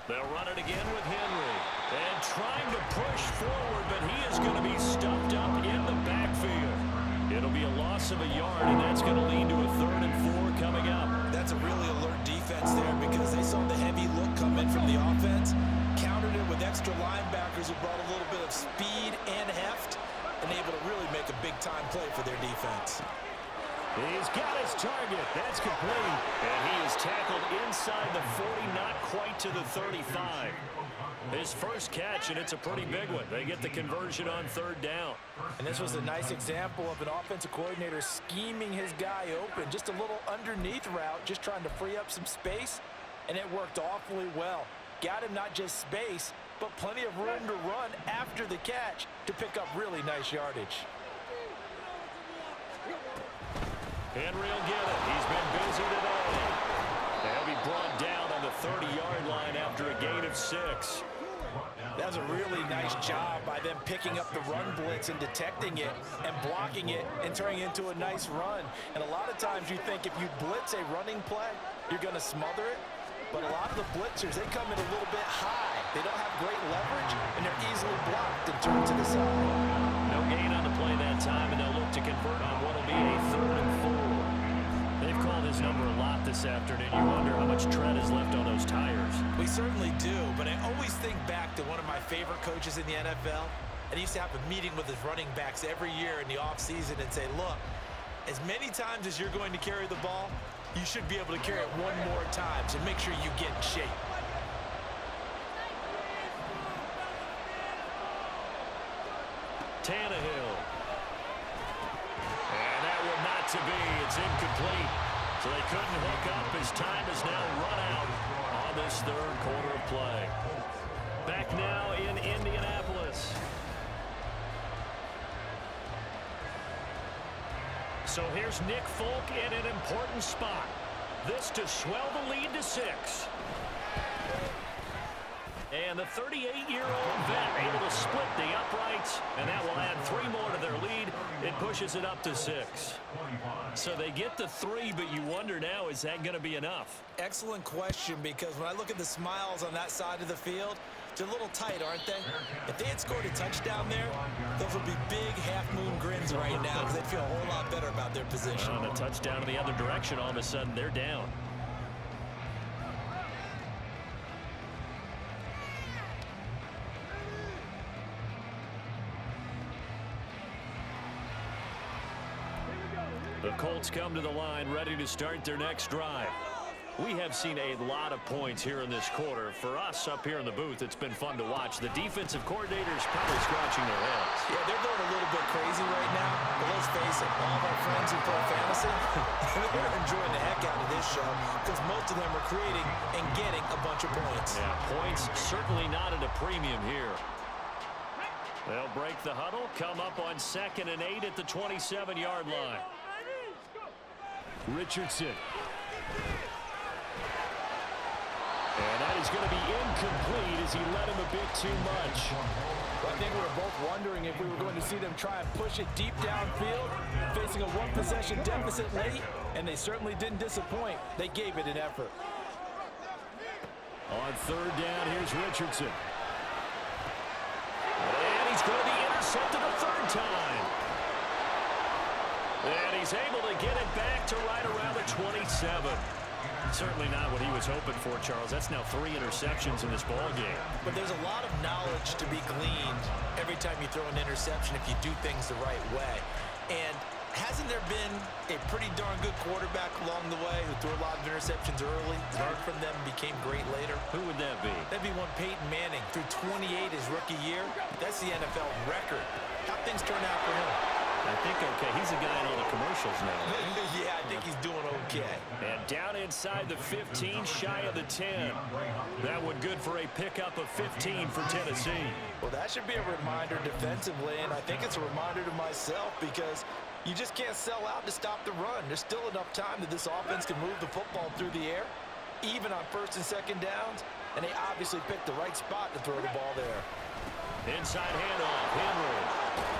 They'll run it again with Henry. And trying to push forward, but he is going to be stuffed up in the backfield. It'll be a loss of a yard, and that's going to lead to a 3rd and 4 coming up.
That's a really alert defense there because they saw the heavy look come in from the offense, countered it with extra linebackers who brought a little bit of speed and heft, and able to really make a big-time play for their defense.
He's got his target. That's complete. And he is tackled inside the 40, not quite to the 35. His first catch, and it's a pretty big one. They get the conversion on 3rd down.
And this was a nice example of an offensive coordinator scheming his guy open. Just a little underneath route, just trying to free up some space, and it worked awfully well. Got him not just space, but plenty of room to run after the catch to pick up really nice yardage.
Henry will get it. He's been busy today. He'll be brought down on the 30-yard line after a gain of 6.
That was a really nice job by them picking up the run blitz and detecting it and blocking it and turning it into a nice run. And a lot of times you think if you blitz a running play, you're going to smother it. But a lot of the blitzers, they come in a little bit high. They don't have great leverage, and they're easily blocked and turned to the side.
No gain on the play that time, and they'll look to convert on what will be a 3rd and 4. They've called his number a lot this afternoon. You wonder how much tread is left on those tires.
We certainly do, but I always think back to one of my favorite coaches in the NFL, and he used to have a meeting with his running backs every year in the offseason and say, look, as many times as you're going to carry the ball, you should be able to carry it one more time, so make sure you get in shape.
Tannehill. And that one not to be. It's incomplete. So they couldn't hook up. His time is now run out on this 3rd quarter of play. Back now in Indianapolis. So here's Nick Folk in an important spot. This to swell the lead to 6. And the 38-year-old vet able to split the uprights, and that will add 3 more to their lead. It pushes it up to 6. So they get the 3, but you wonder now, is that going to be enough?
Excellent question, because when I look at the smiles on that side of the field, they're a little tight, aren't they? If they had scored a touchdown there, those would be big half-moon grins right now because they'd feel a whole lot better about their position.
On a touchdown in the other direction, all of a sudden they're down. The Colts come to the line ready to start their next drive. We have seen a lot of points here in this quarter. For us up here in the booth, it's been fun to watch. The defensive coordinators probably scratching their heads.
Yeah, they're going a little bit crazy right now. But let's face it, all of our friends who play fantasy, they're enjoying the heck out of this show because most of them are creating and getting a bunch of points.
Yeah, points certainly not at a premium here. They'll break the huddle, come up on 2nd and 8 at the 27-yard line. Richardson. And that is going to be incomplete as he led him a bit too much.
I think we were both wondering if we were going to see them try and push it deep downfield, facing a 1-possession deficit late, and they certainly didn't disappoint. They gave it an effort.
On 3rd down, here's Richardson. And he's going to be intercepted a 3rd time. And he's able to get it back to right around the 27. Certainly not what he was hoping for, Charles. That's now 3 interceptions in this ball game.
But there's a lot of knowledge to be gleaned every time you throw an interception if you do things the right way. And hasn't there been a pretty darn good quarterback along the way who threw a lot of interceptions early, learned from them, became great later?
Who would that be?
That'd be one Peyton Manning. Threw 28 his rookie year. That's the NFL record. How things turn out for him?
I think okay. He's a guy in all the commercials now.
Yeah, I think he's doing okay.
And down inside the 15, shy of the 10. That one good for a pickup of 15 for Tennessee.
Well, that should be a reminder defensively, and I think it's a reminder to myself because you just can't sell out to stop the run. There's still enough time that this offense can move the football through the air, even on 1st and 2nd downs, and they obviously picked the right spot to throw the ball there.
Inside handoff, Henry.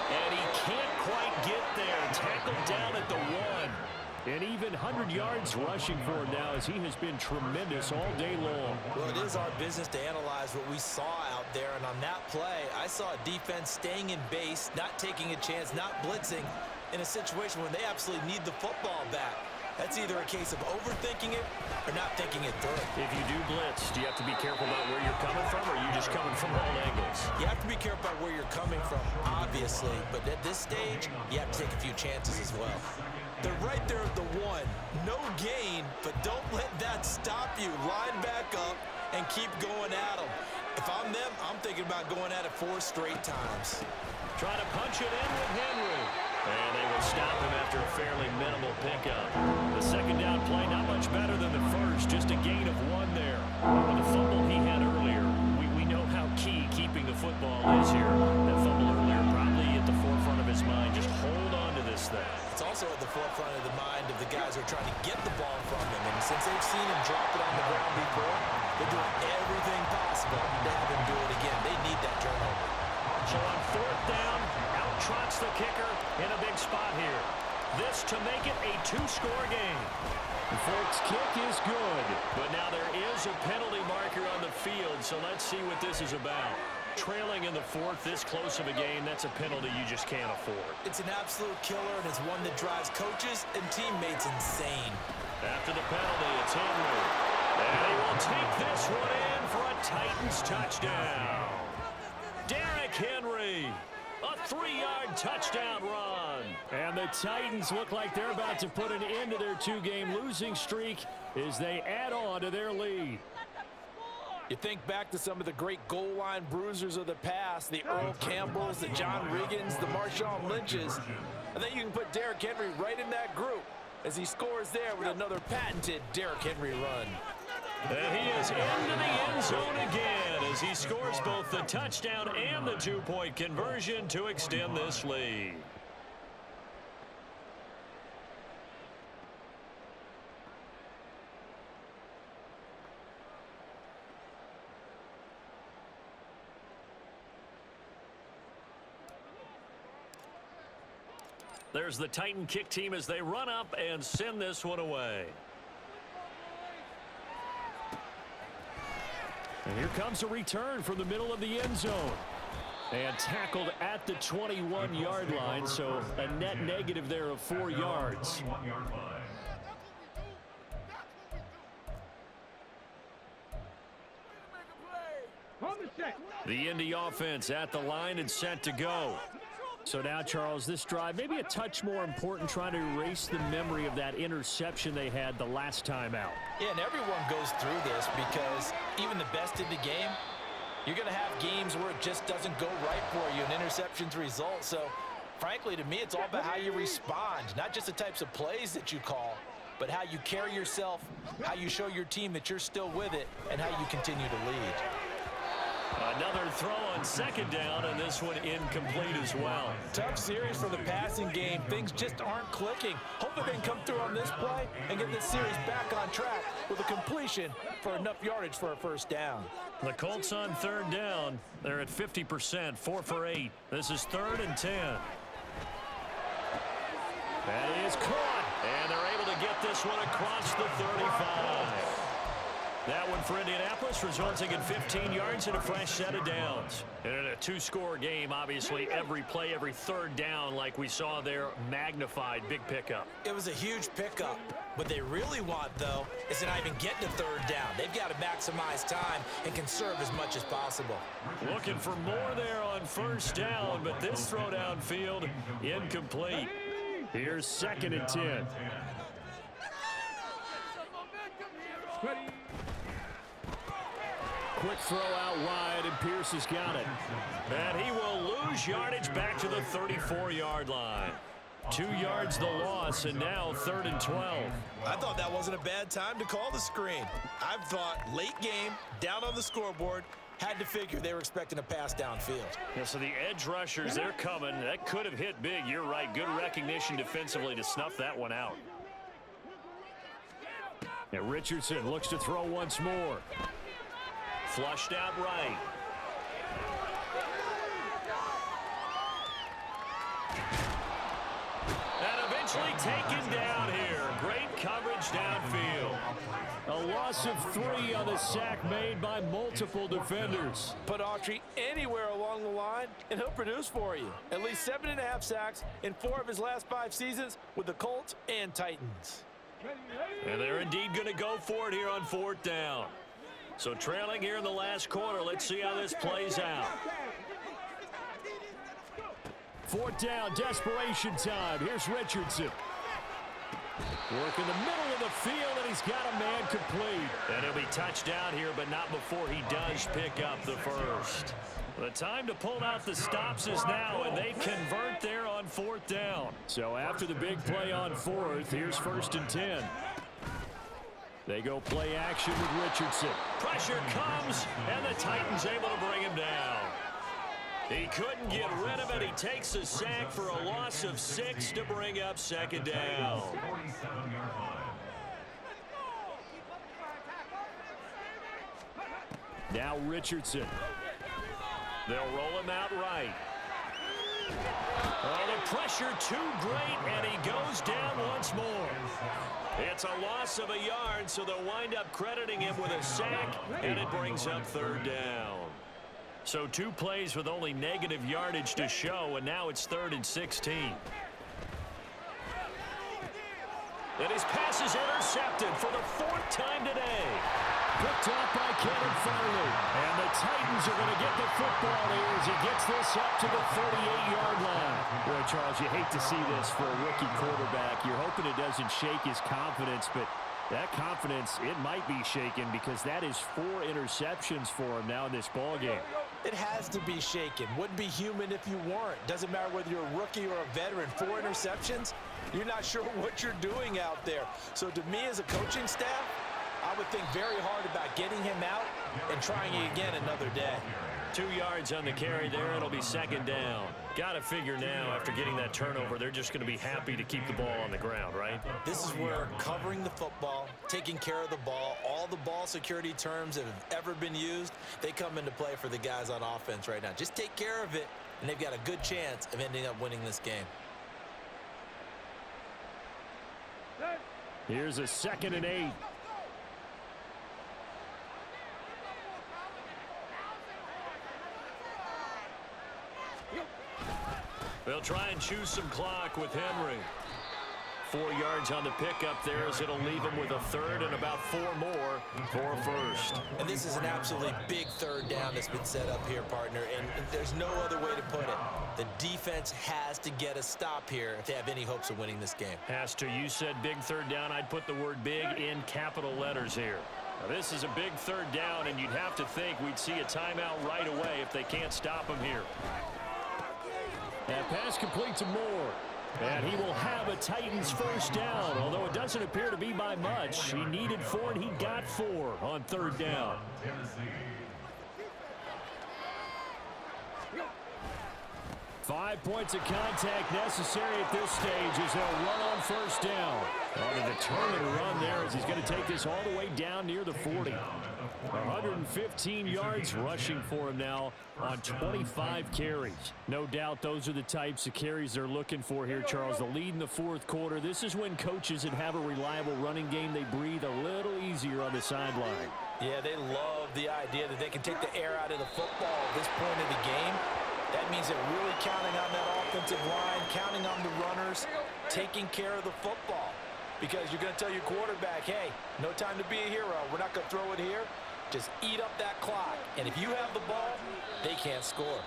And he can't quite get there. Tackled down at the 1. And even 100 yards rushing for him now as he has been tremendous all day long.
Well, it is our business to analyze what we saw out there. And on that play, I saw a defense staying in base, not taking a chance, not blitzing in a situation when they absolutely need the football back. That's either a case of overthinking it or not thinking it through.
If you do blitz, do you have to be careful about where you're coming from, or are you just coming from all angles?
You have to be careful about where you're coming from, obviously. But at this stage, you have to take a few chances as well. They're right there at the 1. No gain, but don't let that stop you. Line back up and keep going at them. If I'm them, I'm thinking about going at it 4 straight times.
Trying to punch it in with Henry. And they will stop him after a fairly minimal pickup. The second down play not much better than the first, just a gain of 1 there. With the fumble he had earlier, we know how key keeping the football is here. That fumble earlier probably at the forefront of his mind. Just hold on to this thing.
It's also at the forefront of the mind of the guys who are trying to get the ball from him. And since they've seen him drop it on the ground before, they're doing everything possible to have him do it again. They need that turnover.
So on 4th down, out trots the kicker in a big spot here. This to make it a 2-score game. The Folks kick is good, but now there is a penalty marker on the field, so let's see what this is about. Trailing in the 4th, this close of a game, that's a penalty you just can't afford.
It's an absolute killer, and it's one that drives coaches and teammates insane.
After the penalty, it's Henry. And he will take this one in for a Titans touchdown. Derrick Henry, a 3-yard touchdown run. And the Titans look like they're about to put an end to their 2-game losing streak as they add on to their lead.
You think back to some of the great goal line bruisers of the past, the Earl Campbells, the John Riggins, the Marshawn Lynches. I think you can put Derrick Henry right in that group as he scores there with another patented Derrick Henry run.
And he is into the end zone again as he scores both the touchdown and the 2-point conversion to extend this lead. There's the Titan kick team as they run up and send this one away. And here comes a return from the middle of the end zone. And tackled at the 21-yard line, so a net negative there of 4 yards. The Indy offense at the line and set to go. So now, Charles, this drive maybe a touch more important, trying to erase the memory of that interception they had the last time out.
Yeah, and everyone goes through this because even the best in the game, you're going to have games where it just doesn't go right for you, and interceptions result. So, frankly, to me, it's all about how you respond, not just the types of plays that you call, but how you carry yourself, how you show your team that you're still with it, and how you continue to lead.
Another throw on 2nd down, and this one incomplete as well.
Tough series for the passing game. Things just aren't clicking. Hopefully they can come through on this play and get this series back on track with a completion for enough yardage for a 1st down.
The Colts on 3rd down. They're at 50%, 4 for 8. This is 3rd and 10. That is caught, and they're able to get this one across the 35. That one for Indianapolis, resulting in 15 yards and a fresh set of downs. And in a 2-score game, obviously, every play, every 3rd down, like we saw there, magnified, big pickup.
It was a huge pickup. What they really want, though, is to not even get to 3rd down. They've got to maximize time and conserve as much as possible.
Looking for more there on 1st down, but this throw downfield, incomplete. Here's 2nd and 10. Quick throw out wide, and Pierce has got it. And he will lose yardage back to the 34-yard line. 2 yards the loss, and now 3rd and 12.
I thought that wasn't a bad time to call the screen. I've thought late game, down on the scoreboard, had to figure they were expecting a pass downfield.
Yeah, so the edge rushers, they're coming. That could have hit big. You're right. Good recognition defensively to snuff that one out. And Richardson looks to throw once more. Flushed out right. And eventually taken down here. Great coverage downfield. A loss of 3 on the sack made by multiple defenders.
Put Autry anywhere along the line, and he'll produce for you. At least 7.5 sacks in 4 of his last 5 seasons with the Colts and Titans.
And they're indeed going to go for it here on 4th down. So trailing here in the last quarter. Let's see how this plays out. 4th down, desperation time. Here's Richardson. Working the middle of the field, and he's got a man complete. And he'll be touched down here, but not before he does pick up the first. The time to pull out the stops is now, and they convert there on 4th down. So after the big play on 4th, here's 1st and 10. They go play action with Richardson. Pressure comes, and the Titans able to bring him down. He couldn't get rid of it. He takes a sack for a loss of 6 to bring up 2nd down. Now Richardson. They'll roll him out right. Oh, the pressure too great, and he goes down once more. It's a loss of a yard, so they'll wind up crediting him with a sack, and it brings up 3rd down. So 2 plays with only negative yardage to show, and now it's 3rd and 16. And his pass is intercepted for the 4th time today. Picked up by Kevin Farley. And the Titans are going to get the football here as he gets this up to the 38-yard line. Boy, Charles, you hate to see this for a rookie quarterback. You're hoping it doesn't shake his confidence, but that confidence, it might be shaken because that is 4 interceptions for him now in this ballgame.
It has to be shaken. Wouldn't be human if you weren't. Doesn't matter whether you're a rookie or a veteran. 4 interceptions, you're not sure what you're doing out there. So to me as a coaching staff, I would think very hard about getting him out and trying it again another day.
2 yards on the carry there. It'll be 2nd down. Got to figure now after getting that turnover, they're just going to be happy to keep the ball on the ground, right?
This is where covering the football, taking care of the ball, all the ball security terms that have ever been used, they come into play for the guys on offense right now. Just take care of it, and they've got a good chance of ending up winning this game.
Here's a 2nd and 8. They'll try and choose some clock with Henry. 4 yards on the pickup there as it'll leave him with a 3rd and about 4 more for a 1st.
And this is an absolutely big 3rd down that's been set up here, partner, and there's no other way to put it. The defense has to get a stop here if they have any hopes of winning this game.
Has to. You said big 3rd down. I'd put the word big in capital letters here. Now, this is a big 3rd down, and you'd have to think we'd see a timeout right away if they can't stop him here. That pass complete to Moore. And he will have a Titans 1st down, although it doesn't appear to be by much. He needed 4, and he got 4 on 3rd down. 5 points of contact necessary at this stage as they'll run on 1st down. On a determined run there as he's going to take this all the way down near the 40. 115 yards rushing for him now on 25 carries. No doubt those are the types of carries they're looking for here, Charles. The lead in the 4th quarter. This is when coaches that have a reliable running game, they breathe a little easier on the sideline.
Yeah, they love the idea that they can take the air out of the football at this point of the game. That means they're really counting on that offensive line, counting on the runners, taking care of the football. Because you're going to tell your quarterback, hey, no time to be a hero. We're not going to throw it here. Just eat up that clock. And if you have the ball, they can't score.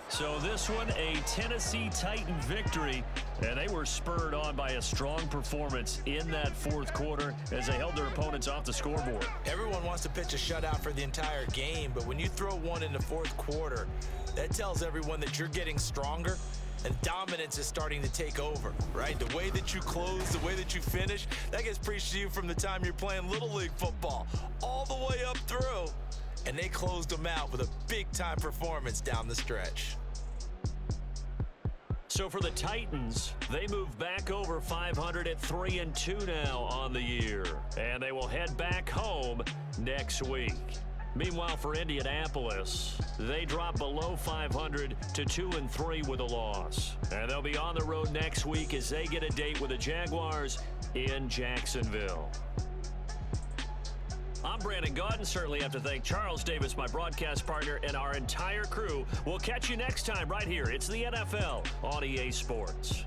So this one, a Tennessee Titan victory, and they were spurred on by a strong performance in that 4th quarter as they held their opponents off the scoreboard.
Everyone wants to pitch a shutout for the entire game, but when you throw one in the 4th quarter, that tells everyone that you're getting stronger and dominance is starting to take over, right? The way that you close, the way that you finish, that gets preached to you from the time you're playing Little League football all the way up through. And they closed them out with a big-time performance down the stretch.
So for the Titans, they move back over 500 at 3-2 now on the year. And they will head back home next week. Meanwhile, for Indianapolis, they drop below 500 to 2-3 with a loss. And they'll be on the road next week as they get a date with the Jaguars in Jacksonville. I'm Brandon Gaudin. Certainly have to thank Charles Davis, my broadcast partner, and our entire crew. We'll catch you next time right here. It's the NFL on EA Sports.